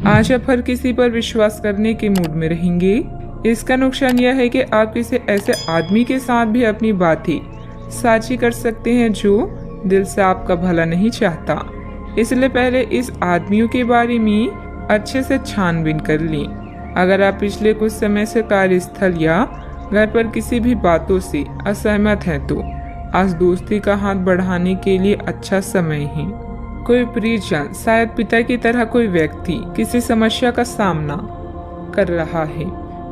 आज आप हर किसी पर विश्वास करने के मूड में रहेंगे। इसका नुकसान यह है कि आप किसी ऐसे आदमी के साथ भी अपनी बातें साझी कर सकते हैं जो दिल से आपका भला नहीं चाहता। इसलिए पहले इस आदमियों के बारे में अच्छे से छानबीन कर लें। अगर आप पिछले कुछ समय से कार्यस्थल या घर पर किसी भी बातों से असहमत हैं तो आज दोस्ती का हाथ बढ़ाने के लिए अच्छा समय है। कोई परिजन, शायद पिता की तरह कोई व्यक्ति किसी समस्या का सामना कर रहा है।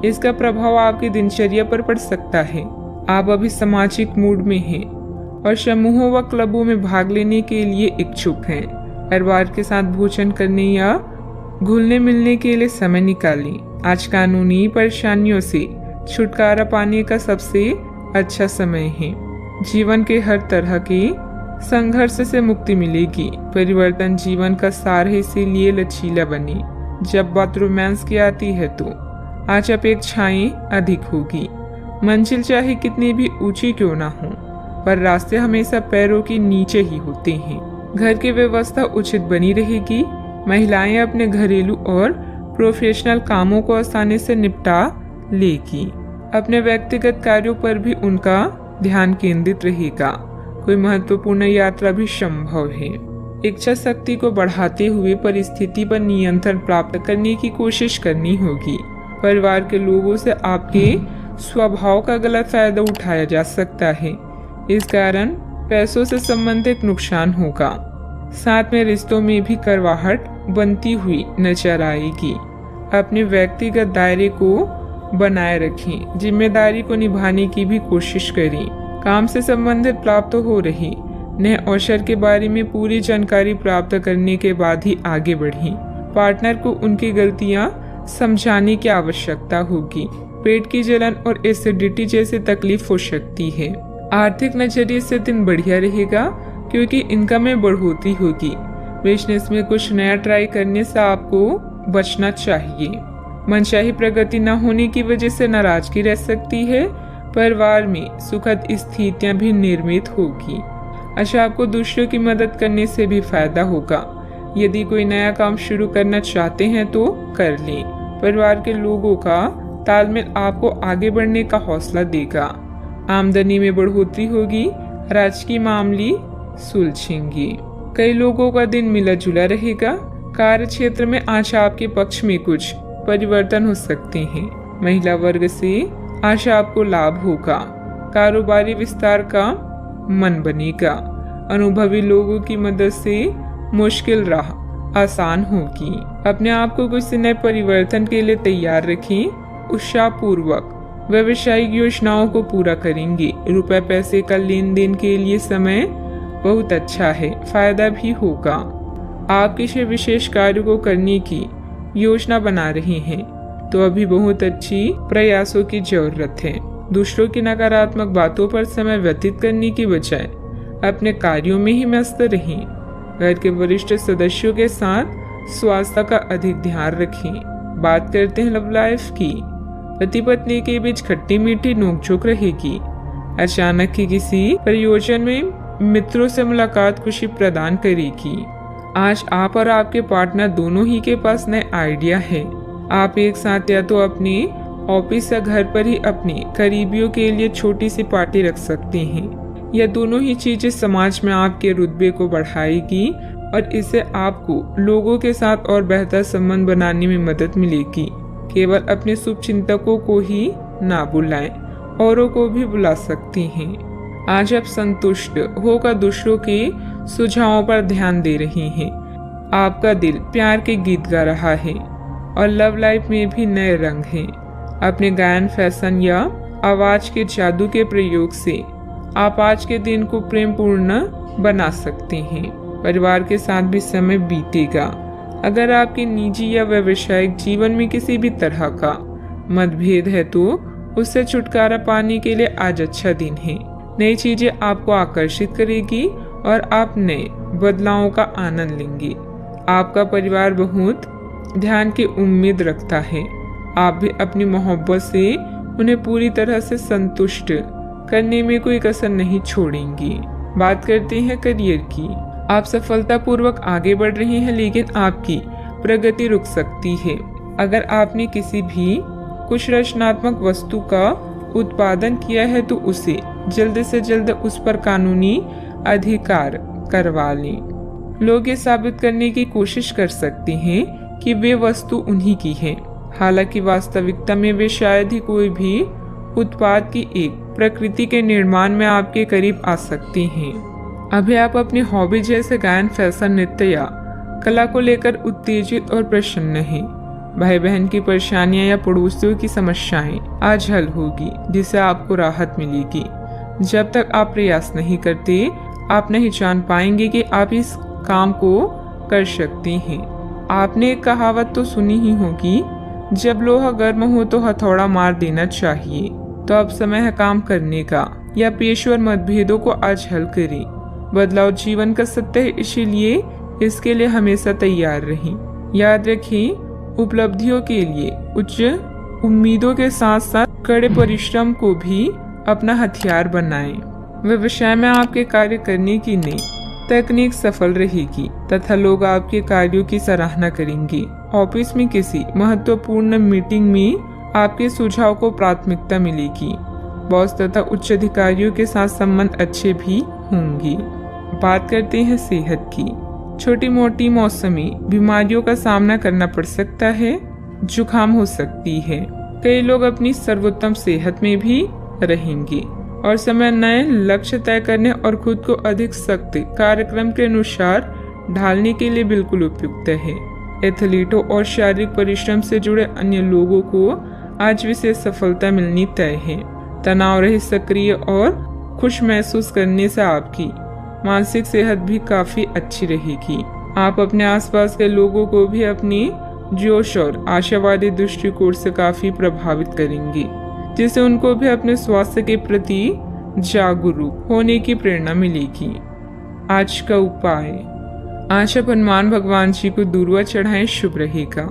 इसका प्रभाव आपकी दिनचर्या पर पड़ सकता है। आप अभी सामाजिक मूड में हैं और समूहों व क्लबों में भाग लेने के लिए इच्छुक हैं। परिवार के साथ भोजन करने या घुलने मिलने के लिए समय निकालें। आज कानूनी परेशानियों से छुटकारा पाने का सबसे अच्छा समय है। जीवन के हर तरह के संघर्ष से मुक्ति मिलेगी। परिवर्तन जीवन का सार है, इसीलिए लचीला बने। जब बात रोमांस की आती है तो आज अपेक्षाएं अधिक होगी। मंजिल चाहे कितनी भी ऊंची क्यों ना हो, पर रास्ते हमेशा पैरों के नीचे ही होते हैं। घर की व्यवस्था उचित बनी रहेगी। महिलाएं अपने घरेलू और प्रोफेशनल कामों को आसानी से निपटा लेगी। अपने व्यक्तिगत कार्यों पर भी उनका ध्यान केंद्रित रहेगा। कोई महत्वपूर्ण यात्रा भी संभव है। इच्छा शक्ति को बढ़ाते हुए परिस्थिति पर नियंत्रण प्राप्त करने की कोशिश करनी होगी। परिवार के लोगों से आपके स्वभाव का गलत फायदा उठाया जा सकता है। इस कारण पैसों से संबंधित नुकसान होगा। साथ में रिश्तों में भी करवाहट बनती हुई नजर आएगी। अपने व्यक्तिगत दायरे को बनाए रखें। जिम्मेदारी को निभाने की भी कोशिश करें। काम से संबंधित प्राप्त हो रही नए अवसर के बारे में पूरी जानकारी प्राप्त करने के बाद ही आगे बढ़ें। पार्टनर को उनकी गलतियां समझाने की आवश्यकता होगी। पेट की जलन और एसिडिटी जैसी तकलीफ हो सकती है। आर्थिक नजरिए से दिन बढ़िया रहेगा क्योंकि इनकम में बढ़ोतरी होगी। बिजनेस में कुछ नया ट्राई करने से आपको बचना चाहिए। मनचाही प्रगति न होने की वजह से नाराजगी रह सकती है। परिवार में सुखद स्थितियां भी निर्मित होगी। अच्छा, आपको दूसरों की मदद करने से भी फायदा होगा। यदि कोई नया काम शुरू करना चाहते हैं तो कर लें। परिवार के लोगों का तालमेल आपको आगे बढ़ने का हौसला देगा। आमदनी में बढ़ोतरी होगी। राजकीय मामले सुलझेंगे। कई लोगों का दिन मिला जुला रहेगा। कार्य क्षेत्र में आज आपके पक्ष में कुछ परिवर्तन हो सकते हैं। महिला वर्ग से आज आपको लाभ होगा। कारोबारी विस्तार का मन बनेगा। अनुभवी लोगों की मदद से मुश्किल राह आसान होगी। अपने आप को कुछ नए परिवर्तन के लिए तैयार रखें। उत्साहपूर्वक व्यवसायिक योजनाओं को पूरा करेंगे। रुपए पैसे का लेन देन के लिए समय बहुत अच्छा है। फायदा भी होगा। आप किसी विशेष कार्य को करने की योजना बना रहे हैं तो अभी बहुत अच्छी प्रयासों की जरूरत है। दूसरों की नकारात्मक बातों पर समय व्यतीत करने की बजाय अपने कार्यों में ही मस्त रहें। घर के वरिष्ठ सदस्यों के साथ स्वास्थ्य का अधिक ध्यान रखें। बात करते हैं लव लाइफ की। पति पत्नी के बीच खट्टी मीठी नोकझोंक रहेगी। अचानक ही किसी प्रयोजन में मित्रों से मुलाकात खुशी प्रदान करेगी। आज आप और आपके पार्टनर दोनों ही के पास नए आइडिया है। आप एक साथ या तो अपने ऑफिस या घर पर ही अपने करीबियों के लिए छोटी सी पार्टी रख सकते हैं। यह दोनों ही चीजें समाज में आपके रुतबे को बढ़ाएगी और इससे आपको लोगों के साथ और बेहतर संबंध बनाने में मदद मिलेगी। केवल अपने शुभ चिंतकों को ही ना बुलाएं, औरों को भी बुला सकते हैं। आज आप संतुष्ट होकर दूसरों के सुझावों पर ध्यान दे रहे हैं। आपका दिल प्यार के गीत गा रहा है और लव लाइफ में भी नए रंग हैं। अपने गायन, फैशन या आवाज के जादू के प्रयोग से आप आज के दिन को प्रेमपूर्ण बना सकते हैं। परिवार के साथ भी समय बीतेगा। अगर आपके निजी या व्यावसायिक जीवन में किसी भी तरह का मतभेद है तो उससे छुटकारा पाने के लिए आज अच्छा दिन है। नई चीजें आपको आकर्षित करेगी और आप नए बदलावों का आनंद लेंगे। आपका परिवार बहुत ध्यान की उम्मीद रखता है। आप भी अपनी मोहब्बत से उन्हें पूरी तरह से संतुष्ट करने में कोई कसर नहीं छोड़ेंगी। बात करते हैं करियर की। आप सफलतापूर्वक आगे बढ़ रहे हैं, लेकिन आपकी प्रगति रुक सकती है। अगर आपने किसी भी कुछ रचनात्मक वस्तु का उत्पादन किया है तो उसे जल्द से जल्द उस पर कानूनी अधिकार करवा लें। लोग ये साबित करने की कोशिश कर सकते हैं कि वे वस्तु उन्हीं की है, हालांकि वास्तविकता में वे शायद ही कोई भी उत्पाद की एक प्रकृति के निर्माण में आपके करीब आ सकते हैं। अभी आप अपनी हॉबी जैसे गायन, फैशन, नृत्य या कला को लेकर उत्तेजित और प्रसन्न हैं। भाई बहन की परेशानियां या पड़ोसियों की समस्याएं आज हल होगी, जिससे आपको राहत मिलेगी। जब तक आप प्रयास नहीं करते, आप नहीं जान पाएंगे कि आप इस काम को कर सकते हैं। आपने एक कहावत तो सुनी ही होगी, जब लोहा गर्म हो तो हथौड़ा मार देना चाहिए। तो अब समय है काम करने का, या पेशेवर मतभेदों को आज हल करें। बदलाव जीवन का सत्य है, इसीलिए इसके लिए हमेशा तैयार रहें। याद रखें, उपलब्धियों के लिए उच्च उम्मीदों के साथ साथ कड़े परिश्रम को भी अपना हथियार बनाएं। व्यवसाय में आपके कार्य करने की नई तकनीक सफल रहेगी तथा लोग आपके कार्यों की सराहना करेंगे। ऑफिस में किसी महत्वपूर्ण मीटिंग में आपके सुझाव को प्राथमिकता मिलेगी। बॉस तथा उच्च अधिकारियों के साथ संबंध अच्छे भी होंगे। बात करते हैं सेहत की। छोटी मोटी मौसमी बीमारियों का सामना करना पड़ सकता है, जुकाम हो सकती है। कई लोग अपनी सर्वोत्तम सेहत में भी रहेंगे और समय नए लक्ष्य तय करने और खुद को अधिक सख्त कार्यक्रम के अनुसार ढालने के लिए बिल्कुल उपयुक्त है। एथलीटों और शारीरिक परिश्रम से जुड़े अन्य लोगों को आज विशेष सफलता मिलनी तय है। तनाव रहित, सक्रिय और खुश महसूस करने से आपकी मानसिक सेहत भी काफी अच्छी रहेगी। आप अपने आसपास के लोगों को भी अपनी जोश और आशावादी दृष्टिकोण से काफी प्रभावित करेंगे, जिससे उनको भी अपने स्वास्थ्य के प्रति जागरूक होने की प्रेरणा मिलेगी। आज का उपाय, आज आप हनुमान भगवान जी को दूर्वा चढ़ाएं, शुभ रहेगा।